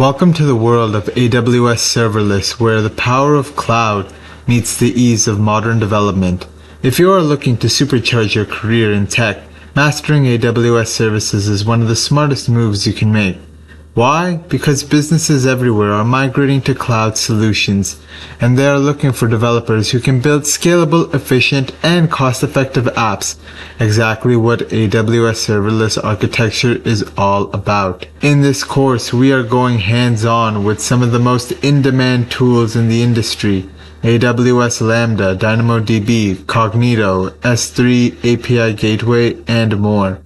Welcome to the world of AWS Serverless, where the power of cloud meets the ease of modern development. If you are looking to supercharge your career in tech, mastering AWS services is one of the smartest moves you can make. Why? Because businesses everywhere are migrating to cloud solutions, and they are looking for developers who can build scalable, efficient, and cost-effective apps. Exactly what AWS Serverless architecture is all about. In this course, we are going hands-on with some of the most in-demand tools in the industry: AWS Lambda, DynamoDB, Cognito, S3, API Gateway, and more.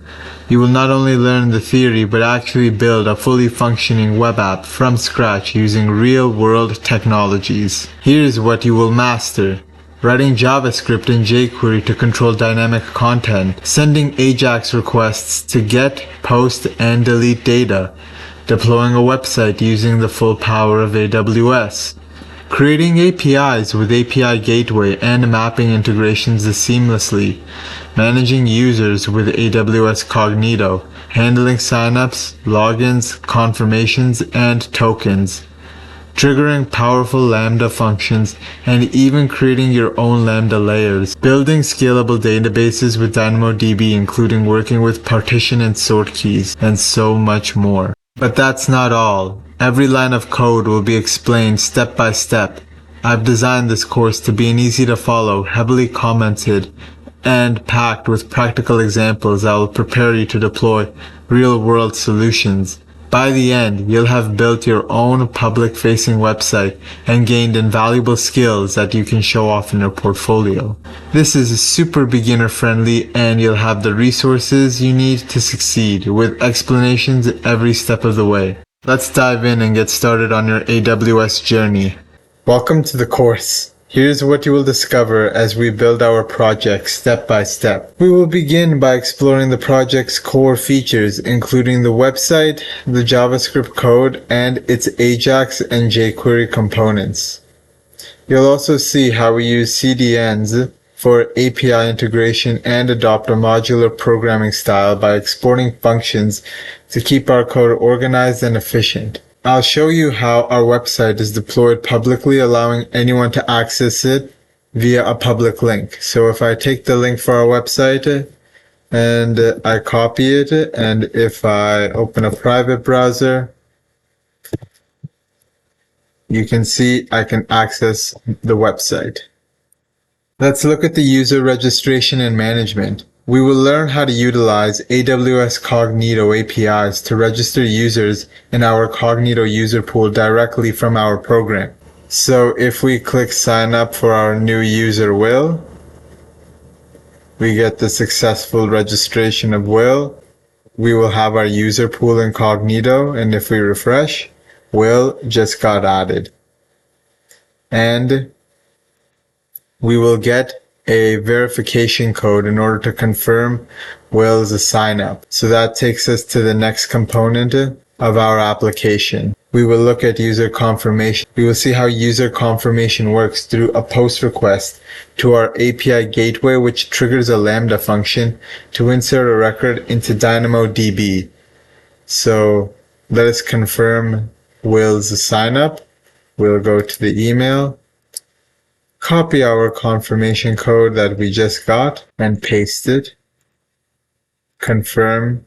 You will not only learn the theory, but actually build a fully functioning web app from scratch using real-world technologies. Here's what you will master: writing JavaScript and jQuery to control dynamic content, sending AJAX requests to get, post, and delete data, deploying a website using the full power of AWS, creating APIs with API Gateway and mapping integrations seamlessly, managing users with AWS Cognito, handling signups, logins, confirmations, and tokens, triggering powerful Lambda functions, and even creating your own Lambda layers, building scalable databases with DynamoDB, including working with partition and sort keys, and so much more. But that's not all. Every line of code will be explained step by step. I've designed this course to be an easy to follow, heavily commented, and packed with practical examples that will prepare you to deploy real-world solutions. By the end, you'll have built your own public-facing website and gained invaluable skills that you can show off in your portfolio. This is super beginner-friendly, and you'll have the resources you need to succeed, with explanations every step of the way. Let's dive in and get started on your AWS journey. Welcome to the course. Here's what you will discover as we build our project step by step. We will begin by exploring the project's core features, including the website, the JavaScript code, and its AJAX and jQuery components. You'll also see how we use CDNs for API integration and adopt a modular programming style by exporting functions to keep our code organized and efficient. I'll show you how our website is deployed publicly, allowing anyone to access it via a public link. So if I take the link for our website and I copy it, and if I open a private browser, you can see I can access the website. Let's look at the user registration and management. We will learn how to utilize AWS Cognito APIs to register users in our Cognito user pool directly from our program. So if we click sign up for our new user Will, we get the successful registration of Will. We will have our user pool in Cognito, and if we refresh, Will just got added. And we will get a verification code in order to confirm Will's sign up. So that takes us to the next component of our application. We will look at user confirmation. We will see how user confirmation works through a post request to our API gateway, which triggers a Lambda function to insert a record into DynamoDB. So let us confirm Will's sign up. We'll go to the email, copy our confirmation code that we just got and paste it. Confirm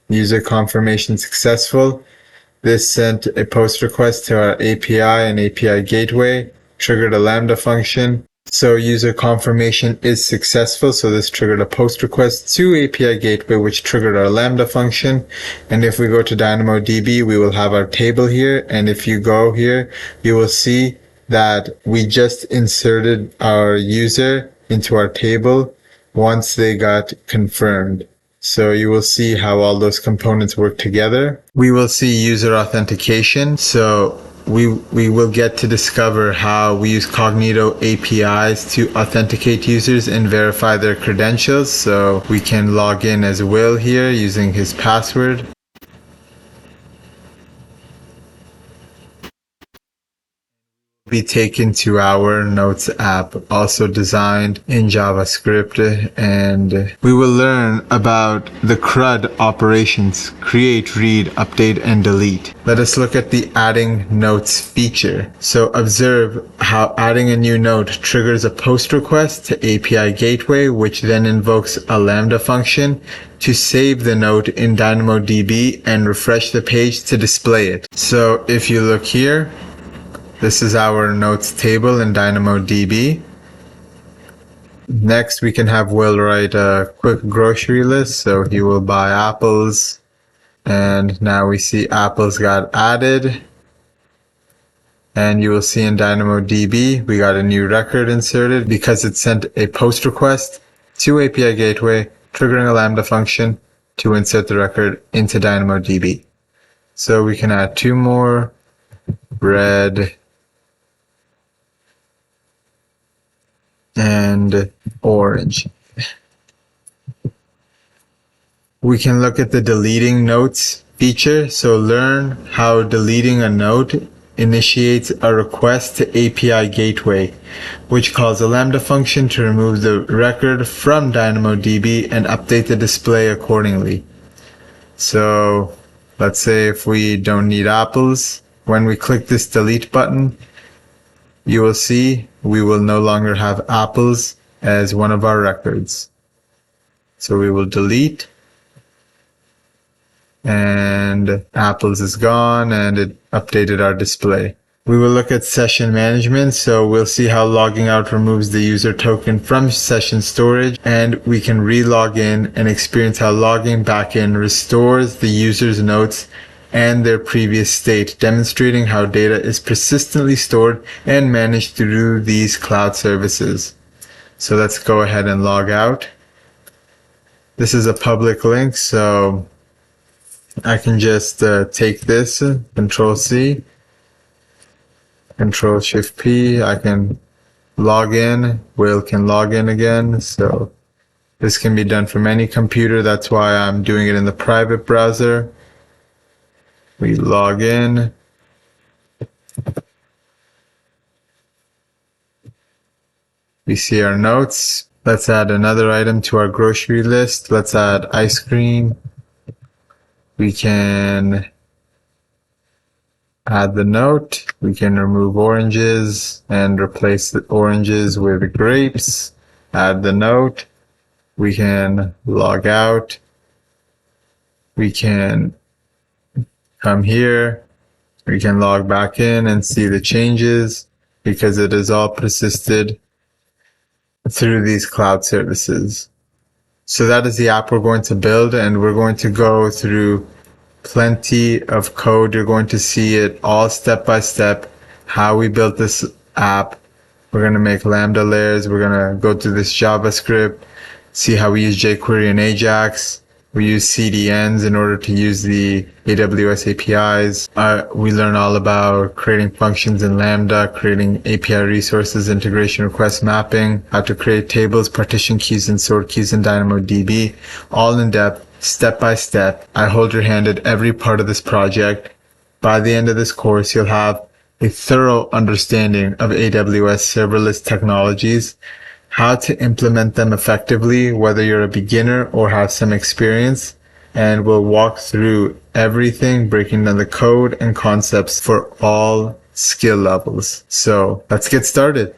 user confirmation successful. This sent a post request to our API and API gateway, triggered a Lambda function. So user confirmation is successful. So this triggered a post request to API gateway, which triggered our Lambda function. And if we go to DynamoDB, we will have our table here. And if you go here, you will see that we just inserted our user into our table once they got confirmed. So you will see how all those components work together. We will see user authentication. So we will get to discover how we use Cognito APIs to authenticate users and verify their credentials. So we can log in as Will here using his password. be taken to our Notes app, also designed in JavaScript, and we will learn about the CRUD operations: create, read, update, and delete. Let us look at the adding notes feature. So observe how adding a new note triggers a post request to API gateway, which then invokes a Lambda function to save the note in DynamoDB and refresh the page to display it. So if you look here, this is our notes table in DynamoDB. Next, we can have Will write a quick grocery list. So he will buy apples. And now we see apples got added. And you will see in DynamoDB, we got a new record inserted because it sent a post request to API gateway, triggering a Lambda function to insert the record into DynamoDB. So we can add two more: red and orange. We can look at the deleting notes feature. So learn how deleting a note initiates a request to API gateway, which calls a Lambda function to remove the record from DynamoDB and update the display accordingly. So let's say if we don't need apples, when we click this delete button, you will see we will no longer have apples as one of our records. So we will delete, and apples is gone, and it updated our display. We will look at session management. So we'll see how logging out removes the user token from session storage, and we can re-log in and experience how logging back in restores the user's notes and their previous state, demonstrating how data is persistently stored and managed through these cloud services. So let's go ahead and log out. This is a public link, so I can just take this, Control C, Control Shift P. I can log in. Will can log in again. So this can be done from any computer. That's why I'm doing it in the private browser. We log in. We see our notes. Let's add another item to our grocery list. Let's add ice cream. We can add the note. We can remove oranges and replace the oranges with grapes. Add the note. We can log out. We can come here. We can log back in and see the changes because it is all persisted through these cloud services. So that is the app we're going to build, and we're going to go through plenty of code. You're going to see it all step by step, how we built this app. We're going to make Lambda layers. We're going to go through this JavaScript, see how we use jQuery and Ajax. We use CDNs in order to use the AWS APIs. We learn all about creating functions in Lambda, creating API resources, integration request mapping, how to create tables, partition keys, and sort keys in DynamoDB, all in depth, step by step. I hold your hand at every part of this project. By the end of this course, you'll have a thorough understanding of AWS serverless technologies, how to implement them effectively, whether you're a beginner or have some experience, and we'll walk through everything, breaking down the code and concepts for all skill levels. So let's get started.